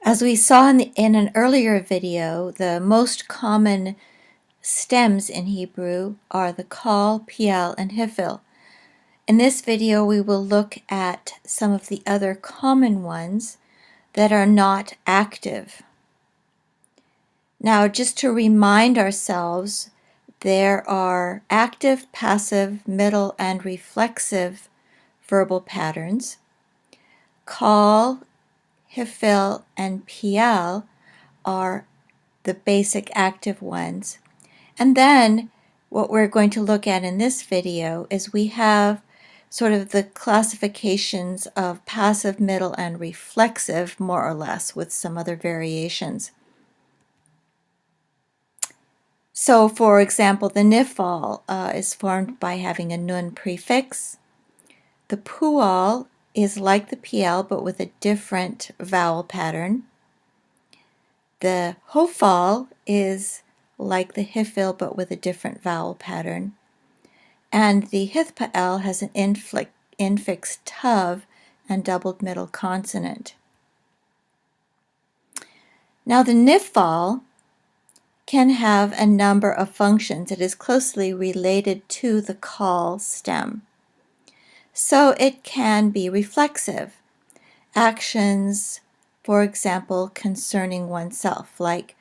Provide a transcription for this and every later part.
As we saw in an earlier video, the most common stems in Hebrew are the Kal, Piel, and Niphal. In this video, we will look at some of the other common ones that are not active. Now, just to remind ourselves, there are active, passive, middle, and reflexive verbal patterns. Kal, Niphal, and Piel are the basic active ones. And then what we're going to look at in this video is we have sort of the classifications of passive, middle, and reflexive, more or less, with some other variations. So, for example, the Niphal is formed by having a nun prefix. The Pual is like the Piel, but with a different vowel pattern. The Hofal is like the Niphal, but with a different vowel pattern. And the Hithpael has an infixed tav and doubled middle consonant. Now the Niphal can have a number of functions. It is closely related to the Kal stem. So it can be reflexive. Actions, for example, concerning oneself, like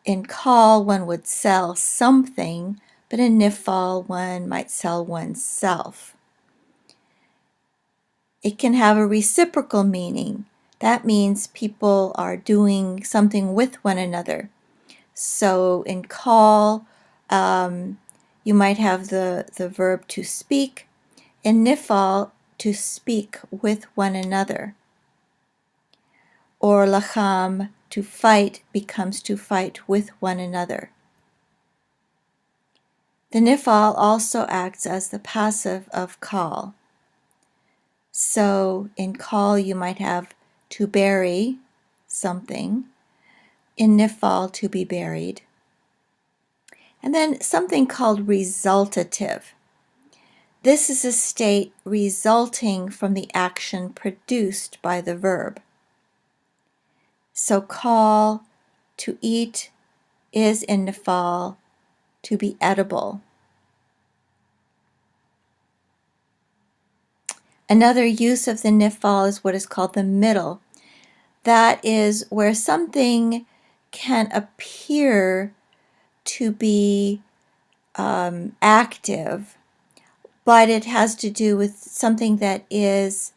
in Kal one would sell something, but in Niphal one might sell oneself. It can have a reciprocal meaning. That means people are doing something with one another. So in Kal, you might have the verb to speak. In Niphal, to speak with one another. Or lacham, to fight, becomes to fight with one another. The Niphal also acts as the passive of Kal. So in Kal, you might have to bury something. In Niphal, to be buried. And then something called resultative. This is a state resulting from the action produced by the verb. So Kal, to eat, is in Niphal, to be edible. Another use of the Niphal is what is called the middle. That is where something can appear to be active, but it has to do with something that is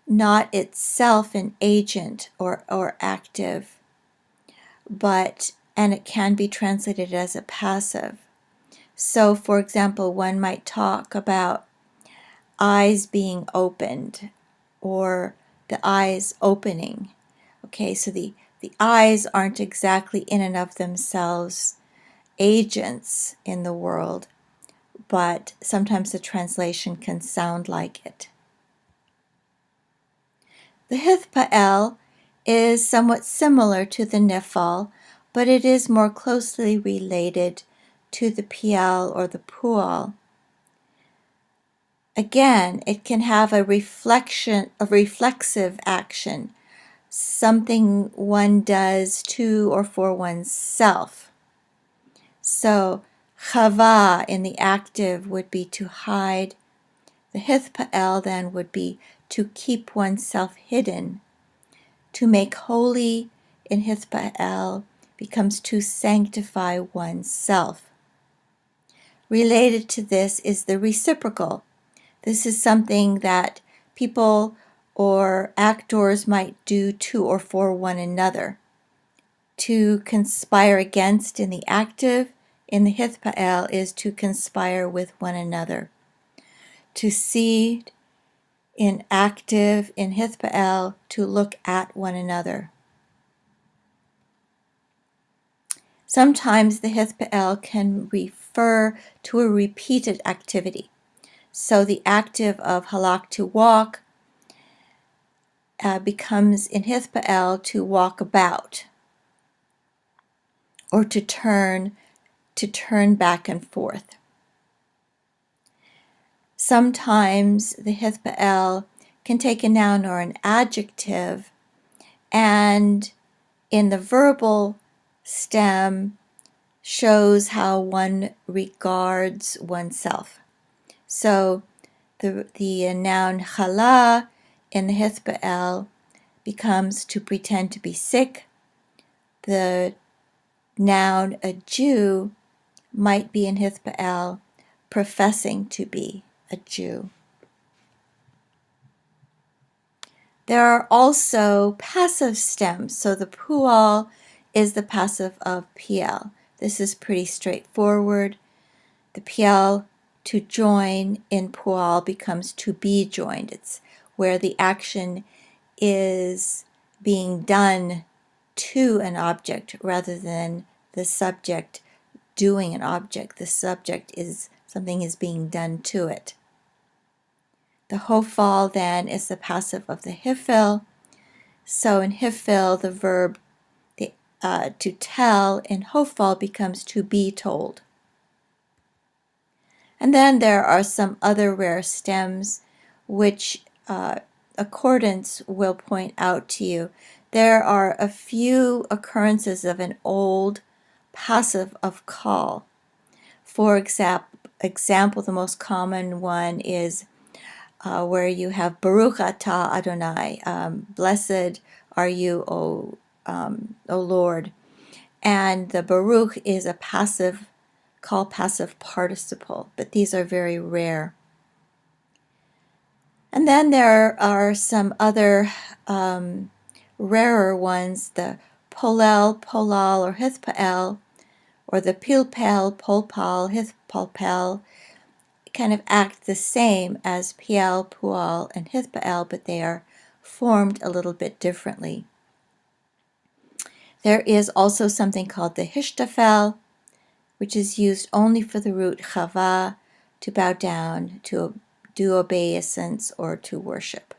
not itself an agent or active, and it can be translated as a passive. So, for example, one might talk about eyes being opened or the eyes opening. Okay, so the eyes aren't exactly in and of themselves agents in the world, but sometimes the translation can sound like it. The Hithpael is somewhat similar to the Niphal, but it is more closely related to the Piel or the Pual. Again, it can have a reflexive action, something one does to or for oneself. So, chava in the active would be to hide. The Hithpael then would be to keep oneself hidden. To make holy in Hithpael becomes to sanctify oneself. Related to this is the reciprocal. This is something that people or actors might do to or for one another. To conspire against in the active, in the Hithpael, is to conspire with one another. To see in active, in Hithpael, to look at one another. Sometimes the Hithpael can refer to a repeated activity. So the active of halak, to walk, becomes in Hithpael to walk about, or to turn back and forth. Sometimes the Hithpael can take a noun or an adjective and in the verbal stem shows how one regards oneself. So the noun chala in the Hithba'el becomes to pretend to be sick. The noun a Jew might be in Hithba'el professing to be a Jew. There are also passive stems. So the pual is the passive of piel. This is pretty straightforward. The piel, to join, in pual becomes to be joined. It's where the action is being done to an object rather than the subject doing an object. The subject is something is being done to it. The hofal then is the passive of the hifil. So in hifil, the verb to tell in hofal becomes to be told. And then there are some other rare stems which accordance will point out to you. There are a few occurrences of an old passive of call. For example, the most common one is where you have Baruch atah Adonai, blessed are you, O Lord. And the Baruch is a passive, call passive participle, but these are very rare. And then there are some other rarer ones, the polel, polal, or hithpael, or the pilpel, polpal, hithpalpel, kind of act the same as piel, pual, and hithpael, but they are formed a little bit differently. There is also something called the hishtafel, which is used only for the root chava, to bow down, to do obeisance, or to worship.